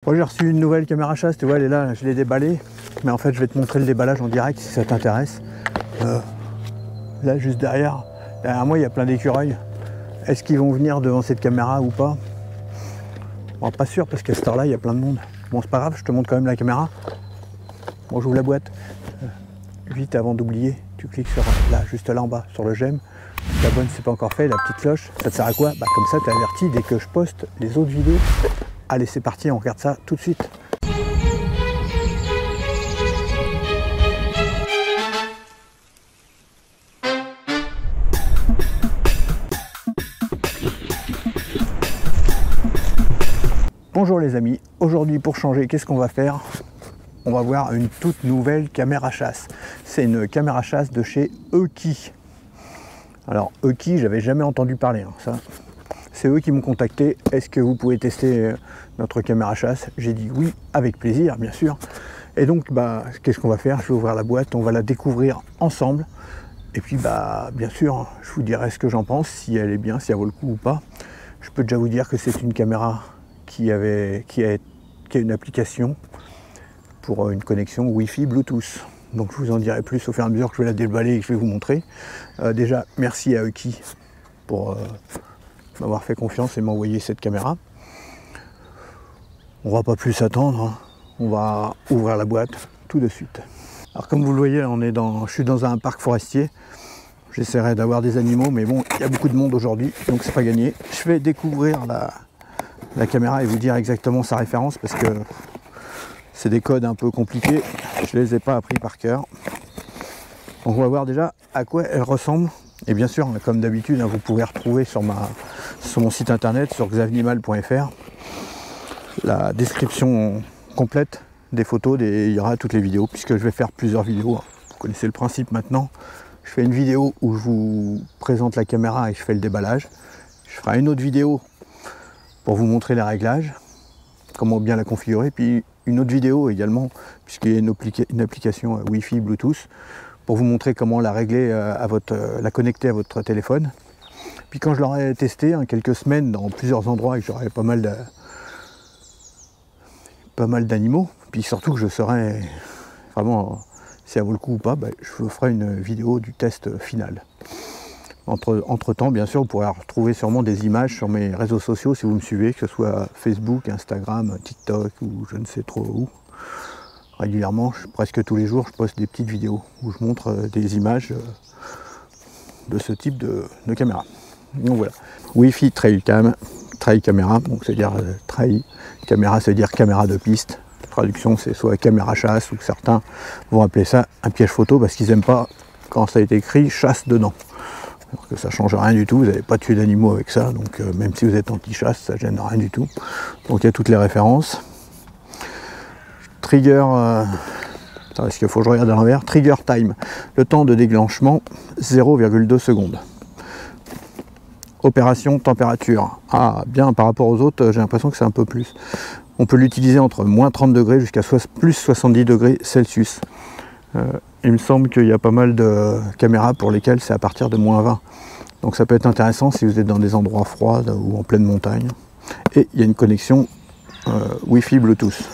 Bon, j'ai reçu une nouvelle caméra chasse, tu vois, elle est là, je l'ai déballée. Mais en fait, je vais te montrer le déballage en direct si ça t'intéresse. Là, juste derrière moi, il y a plein d'écureuils. Est-ce qu'ils vont venir devant cette caméra ou pas? Bon, pas sûr, parce qu'à cette heure-là, il y a plein de monde. Bon, c'est pas grave, je te montre quand même la caméra. Bon, j'ouvre la boîte. Vite, avant d'oublier, tu cliques sur là, juste là en bas, sur le j'aime. Tu t'abonnes si c'est pas encore fait, la petite cloche. Ça te sert à quoi? Bah, comme ça, tu es averti dès que je poste les autres vidéos. Allez, c'est parti, on regarde ça tout de suite. Bonjour les amis, aujourd'hui pour changer, qu'est-ce qu'on va faire? On va voir une toute nouvelle caméra chasse. C'est une caméra chasse de chez Euki. Alors Euki, j'avais jamais entendu parler, hein, ça. C'est eux qui m'ont contacté. Est-ce que vous pouvez tester notre caméra chasse? J'ai dit oui, avec plaisir, bien sûr. Et donc, bah, qu'est-ce qu'on va faire? Je vais ouvrir la boîte, on va la découvrir ensemble. Et puis, bah, bien sûr, je vous dirai ce que j'en pense, si elle est bien, si elle vaut le coup ou pas. Je peux déjà vous dire que c'est une caméra qui a une application pour une connexion Wi-Fi Bluetooth. Donc je vous en dirai plus au fur et à mesure que je vais la déballer et que je vais vous montrer. Déjà, merci à Euki pour m'avoir fait confiance et m'envoyer cette caméra. On va pas plus attendre, hein. On va ouvrir la boîte tout de suite. Alors comme vous le voyez, je suis dans un parc forestier. J'essaierai d'avoir des animaux, mais bon, il y a beaucoup de monde aujourd'hui, donc c'est pas gagné. Je vais découvrir la caméra et vous dire exactement sa référence parce que c'est des codes un peu compliqués, je ne les ai pas appris par cœur. Donc on va voir déjà à quoi elle ressemble. Et bien sûr, comme d'habitude, vous pouvez retrouver sur mon site internet, sur xavnimal.fr, la description complète des photos, il y aura toutes les vidéos, puisque je vais faire plusieurs vidéos. Vous connaissez le principe maintenant. Je fais une vidéo où je vous présente la caméra et je fais le déballage. Je ferai une autre vidéo pour vous montrer les réglages, comment bien la configurer, puis une autre vidéo également, puisqu'il y a une application Wi-Fi Bluetooth, pour vous montrer comment la régler, la connecter à votre téléphone. Puis quand je l'aurai testé, quelques semaines, dans plusieurs endroits, et que j'aurai pas mal d'animaux, puis surtout que je saurai vraiment si ça vaut le coup ou pas, bah, je vous ferai une vidéo du test final. Entre temps, bien sûr, vous pourrez retrouver sûrement des images sur mes réseaux sociaux si vous me suivez, que ce soit Facebook, Instagram, TikTok ou je ne sais trop où. Régulièrement, presque tous les jours, je poste des petites vidéos où je montre des images de ce type de caméra. Donc voilà, Wi-Fi Trail Cam, Trail Caméra, donc c'est-à-dire Trail Caméra, c'est-à-dire caméra de piste. La traduction, c'est soit caméra chasse ou certains vont appeler ça un piège photo parce qu'ils n'aiment pas quand ça a été écrit chasse dedans. Alors que ça change rien du tout, vous n'avez pas tué d'animaux avec ça, donc même si vous êtes anti-chasse, ça gêne rien du tout. Donc il y a toutes les références. Trigger, est-ce qu'il faut que je regarde à l'envers? Trigger time, le temps de déclenchement 0,2 secondes. Opération température, ah bien par rapport aux autres, j'ai l'impression que c'est un peu plus. On peut l'utiliser entre moins 30 degrés jusqu'à plus 70 degrés Celsius. Il me semble qu'il y a pas mal de caméras pour lesquelles c'est à partir de moins 20. Donc ça peut être intéressant si vous êtes dans des endroits froids ou en pleine montagne. Et il y a une connexion Wi-Fi Bluetooth.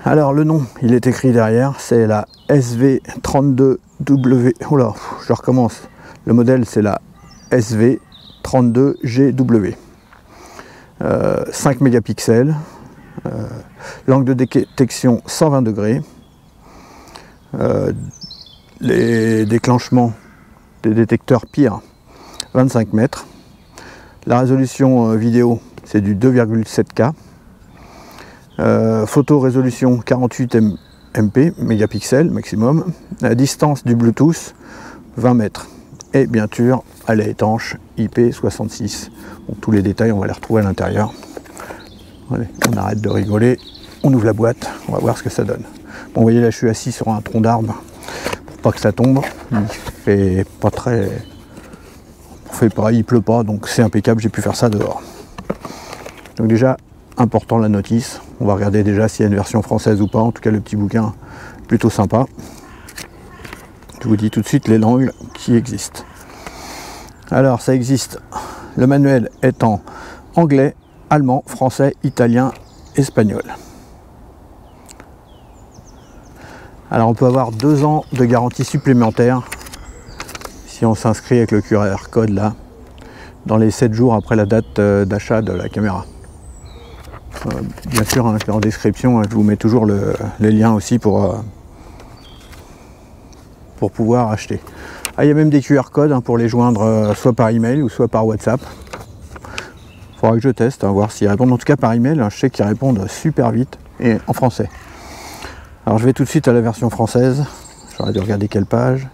Alors le nom, il est écrit derrière, c'est la SV32W. Oh là, je recommence. Le modèle, c'est la SV32GW. 5 mégapixels. L'angle de détection 120 degrés. Les déclenchements des détecteurs PIR 25 mètres. La résolution vidéo, c'est du 2,7K. Photo résolution 48 MP, mégapixels maximum. La distance du Bluetooth, 20 mètres. Et bien sûr, elle est étanche, IP66. Bon, tous les détails, on va les retrouver à l'intérieur. Allez, on arrête de rigoler, on ouvre la boîte, on va voir ce que ça donne. Bon, vous voyez là, je suis assis sur un tronc d'arbre pour pas que ça tombe. Il fait pas très... il pleut pas, donc c'est impeccable, j'ai pu faire ça dehors. Donc déjà, important la notice. On va regarder déjà s'il y a une version française ou pas. En tout cas, le petit bouquin, plutôt sympa. Je vous dis tout de suite les langues qui existent. Alors, ça existe. Le manuel est en anglais, allemand, français, italien, espagnol. Alors on peut avoir 2 ans de garantie supplémentaire si on s'inscrit avec le QR code là, dans les 7 jours après la date d'achat de la caméra. Bien sûr, hein, en description, je vous mets toujours les liens aussi pour pouvoir acheter. Ah, il y a même des QR codes hein, pour les joindre soit par email ou soit par WhatsApp. Il faudra que je teste, hein, voir s'ils répondent. En tout cas par email, hein, je sais qu'ils répondent super vite et en français. Alors je vais tout de suite à la version française. J'aurais dû regarder quelle page.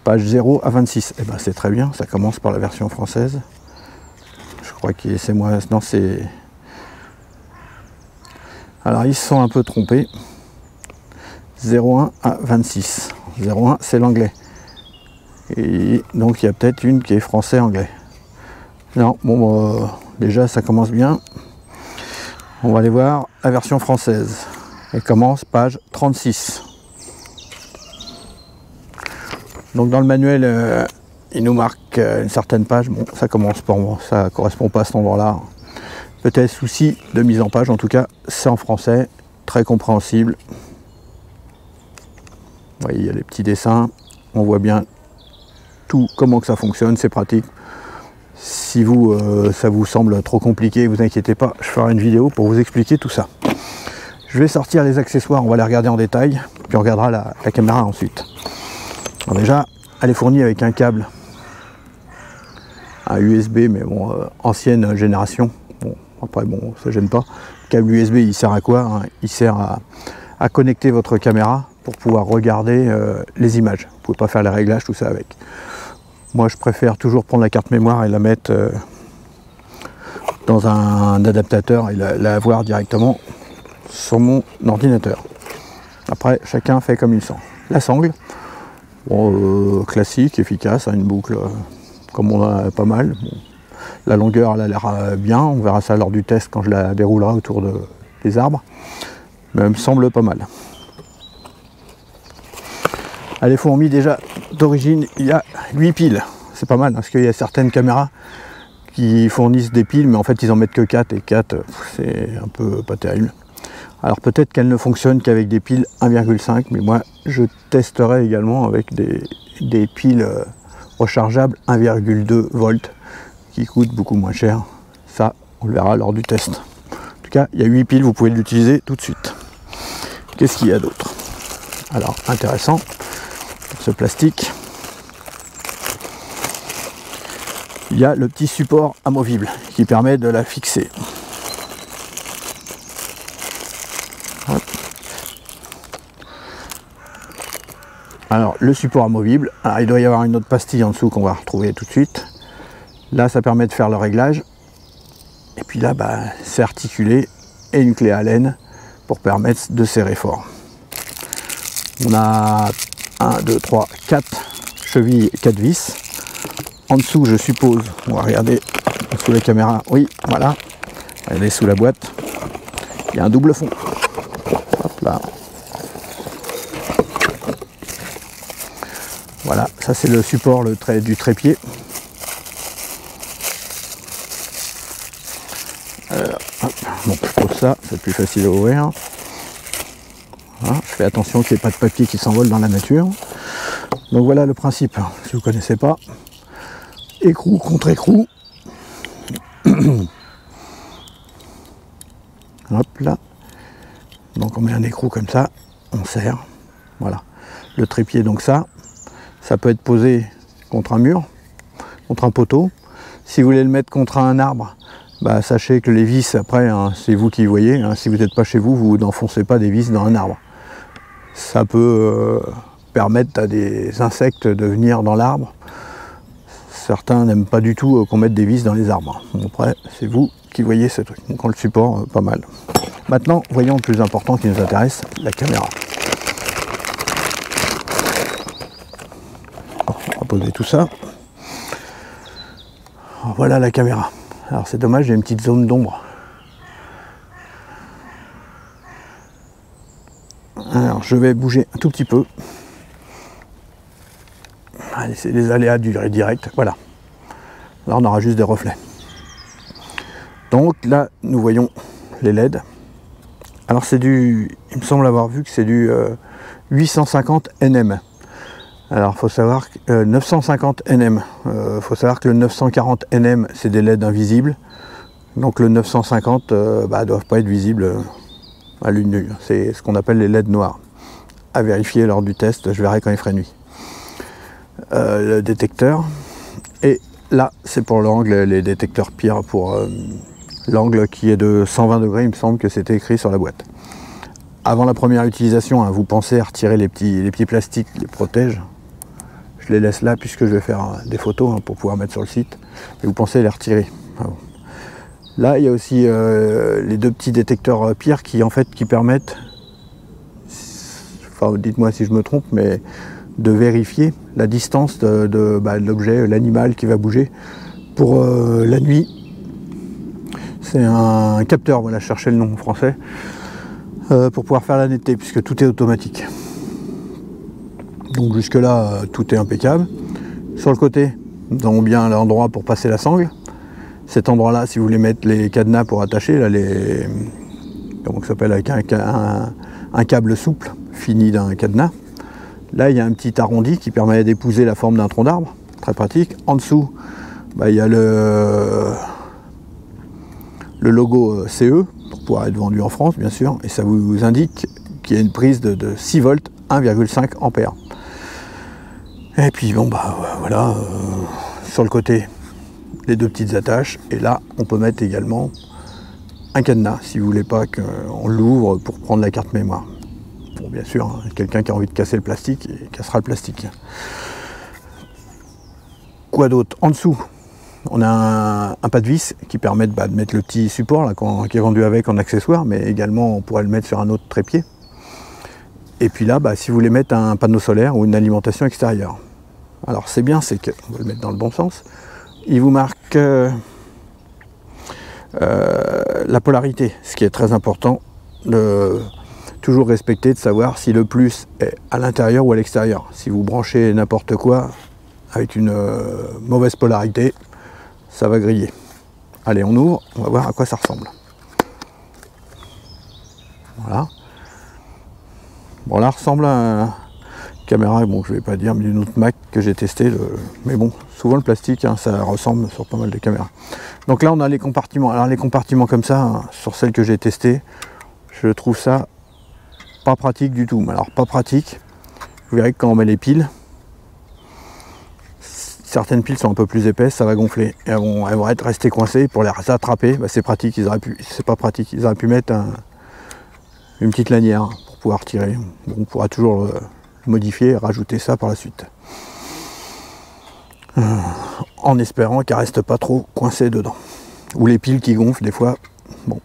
Page 0 à 26. Eh ben c'est très bien, ça commence par la version française. Je crois que c'est moi. Non, c'est. Alors ils se sont un peu trompés. 01 à 26. 01 c'est l'anglais. Et donc il y a peut-être une qui est français-anglais. Non, bon déjà ça commence bien. On va aller voir la version française. Elle commence page 36. Donc dans le manuel, il nous marque une certaine page. Bon, ça commence pour moi, ça correspond pas à cet endroit-là. Peut-être souci de mise en page, en tout cas c'est en français, très compréhensible. Vous voyez, il y a les petits dessins, on voit bien tout, comment que ça fonctionne, c'est pratique. Si ça vous semble trop compliqué, vous inquiétez pas, je ferai une vidéo pour vous expliquer tout ça. Je vais sortir les accessoires, on va les regarder en détail, puis on regardera la caméra ensuite. Alors déjà, elle est fournie avec un câble, un USB, mais bon, ancienne génération. Bon, après, bon, ça gêne pas. Le câble USB, il sert à quoi, hein? Il sert à connecter votre caméra pour pouvoir regarder les images. Vous pouvez pas faire les réglages, tout ça avec. Moi, je préfère toujours prendre la carte mémoire et la mettre dans un adaptateur et la avoir directement sur mon ordinateur. Après, chacun fait comme il sent. La sangle, bon, classique, efficace, hein, une boucle comme on a pas mal. Bon, la longueur, elle a l'air bien, on verra ça lors du test quand je la déroulerai autour des arbres. Mais elle me semble pas mal. Elle est fournie déjà d'origine, il y a 8 piles. C'est pas mal, parce qu'il y a certaines caméras qui fournissent des piles, mais en fait ils en mettent que 4, et 4, c'est un peu pas terrible. Alors peut-être qu'elle ne fonctionne qu'avec des piles 1,5, mais moi je testerai également avec des piles rechargeables 1,2 volts, qui coûtent beaucoup moins cher. Ça, on le verra lors du test. En tout cas, il y a 8 piles, vous pouvez l'utiliser tout de suite. Qu'est-ce qu'il y a d'autre? Alors, intéressant, ce plastique. Il y a le petit support amovible qui permet de la fixer. Hop. Alors le support amovible, alors, il doit y avoir une autre pastille en dessous qu'on va retrouver tout de suite. Là ça permet de faire le réglage. Et puis là bah, c'est articulé et une clé Allen pour permettre de serrer fort. On a 1, 2, 3, 4 chevilles, 4 vis. En dessous, je suppose, on va regarder sous la caméra, oui, voilà, elle est sous la boîte, il y a un double fond. Hop là. Voilà, ça c'est le support du trépied. Hop, donc je pose ça, c'est plus facile à ouvrir. Voilà, je fais attention qu'il n'y ait pas de papier qui s'envole dans la nature. Donc voilà le principe, si vous ne connaissez pas. Écrou contre écrou. Hop là. Donc on met un écrou comme ça, on serre. Voilà. Le trépied, donc ça peut être posé contre un mur, contre un poteau. Si vous voulez le mettre contre un arbre, bah, sachez que les vis, après, hein, c'est vous qui voyez. Hein, si vous n'êtes pas chez vous, vous n'enfoncez pas des vis dans un arbre. Ça peut permettre à des insectes de venir dans l'arbre. Certains n'aiment pas du tout qu'on mette des vis dans les arbres. Bon, après, c'est vous qui voyez ce truc. Donc on le supporte pas mal. Maintenant, voyons le plus important qui nous intéresse, la caméra. On va poser tout ça. Alors, voilà la caméra. Alors c'est dommage, j'ai une petite zone d'ombre. Alors je vais bouger un tout petit peu. Allez, c'est les aléas du direct, voilà. Là on aura juste des reflets. Donc là, nous voyons les LED. Alors c'est du, il me semble avoir vu que c'est du 850 nm. Alors il faut savoir que 950 nm. Faut savoir que le 940 nm c'est des LED invisibles. Donc le 950 doivent pas être visibles à l'une nue. C'est ce qu'on appelle les LED noirs. À vérifier lors du test, je verrai quand il ferait nuit. Le détecteur. Et là c'est pour l'angle, les détecteurs PIR pour l'angle qui est de 120 degrés, il me semble que c'était écrit sur la boîte. Avant la première utilisation, hein, vous pensez à retirer les petits plastiques, les protèges. Je les laisse là puisque je vais faire des photos pour pouvoir mettre sur le site. Et vous pensez à les retirer. Ah bon. Là, il y a aussi les deux petits détecteurs PIR qui permettent, enfin dites-moi si je me trompe, mais de vérifier la distance de l'objet, l'animal qui va bouger pour la nuit. C'est un capteur, voilà, je cherchais le nom en français, pour pouvoir faire la netteté, puisque tout est automatique. Donc jusque là, tout est impeccable. Sur le côté, nous avons bien l'endroit pour passer la sangle. Cet endroit-là, si vous voulez mettre les cadenas pour attacher, là, comment ça s'appelle, avec un câble souple, fini d'un cadenas. Là, il y a un petit arrondi qui permet d'épouser la forme d'un tronc d'arbre, très pratique. En dessous, il y a le logo CE, pour pouvoir être vendu en France, bien sûr, et ça vous indique qu'il y a une prise de 6 volts, 1,5 ampères. Et puis bon, voilà, sur le côté, les deux petites attaches, et là, on peut mettre également un cadenas, si vous voulez pas qu'on l'ouvre pour prendre la carte mémoire. Bon, bien sûr, hein, quelqu'un qui a envie de casser le plastique, il cassera le plastique. Quoi d'autre? En dessous, on a un pas de vis qui permet de mettre le petit support là, qui est vendu avec en accessoire, mais également on pourrait le mettre sur un autre trépied. Et puis là, si vous voulez mettre un panneau solaire ou une alimentation extérieure. Alors c'est bien, c'est qu'on va le mettre dans le bon sens. Il vous marque la polarité, ce qui est très important de toujours respecter, de savoir si le plus est à l'intérieur ou à l'extérieur. Si vous branchez n'importe quoi avec une mauvaise polarité, ça va griller. Allez, on ouvre, on va voir à quoi ça ressemble. Voilà. Bon, là, ressemble à une caméra, bon, je vais pas dire, mais d'une autre Mac que j'ai testé. Mais bon, souvent le plastique, hein, ça ressemble sur pas mal de caméras. Donc là, on a les compartiments. Alors, les compartiments comme ça, hein, sur celles que j'ai testées, je trouve ça pas pratique du tout. Mais alors, pas pratique. Vous verrez que quand on met les piles, certaines piles sont un peu plus épaisses, ça va gonfler. Et elles vont rester coincées. Pour les attraper, c'est pratique. C'est pas pratique. Ils auraient pu mettre une petite lanière pour pouvoir tirer. Bon, on pourra toujours le modifier et rajouter ça par la suite. En espérant qu'elle reste pas trop coincée dedans. Ou les piles qui gonflent des fois. Bon.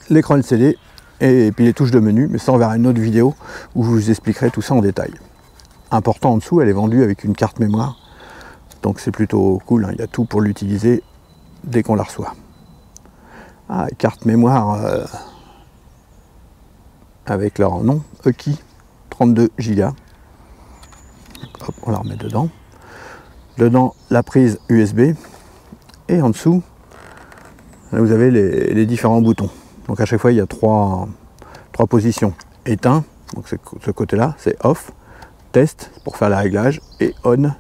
L'écran LCD et puis les touches de menu, mais ça on verra une autre vidéo où je vous expliquerai tout ça en détail. Important en dessous, elle est vendue avec une carte mémoire. Donc c'est plutôt cool, hein. Il y a tout pour l'utiliser dès qu'on la reçoit. Ah, carte mémoire avec leur nom, EKI, 32 Go. Hop, on la remet dedans. Dedans, la prise USB. Et en dessous, là, vous avez les différents boutons. Donc à chaque fois, il y a trois positions. Éteint, donc ce côté-là, c'est off. Test pour faire le réglage. Et on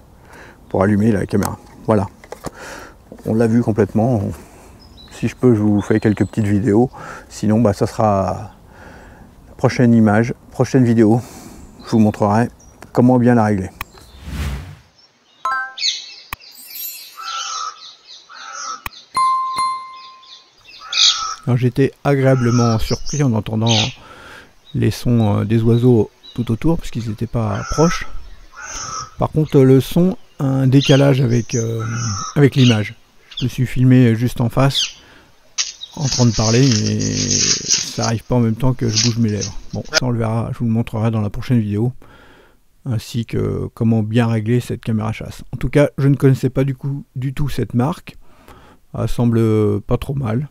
pour allumer la caméra. Voilà. On l'a vu complètement. Si je peux, je vous fais quelques petites vidéos. Sinon, ça sera la prochaine image, prochaine vidéo. Je vous montrerai comment bien la régler. Alors j'étais agréablement surpris en entendant les sons des oiseaux tout autour, parce qu'ils n'étaient pas proches. Par contre, le son a un décalage avec l'image. Je me suis filmé juste en face, en train de parler, mais ça n'arrive pas en même temps que je bouge mes lèvres. Bon, ça on le verra, je vous le montrerai dans la prochaine vidéo, ainsi que comment bien régler cette caméra chasse. En tout cas, je ne connaissais pas du tout cette marque. Elle semble pas trop mal.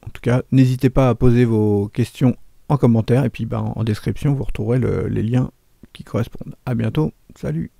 En tout cas, n'hésitez pas à poser vos questions en commentaire, et puis en description, vous retrouverez les liens qui correspondent. À bientôt, salut!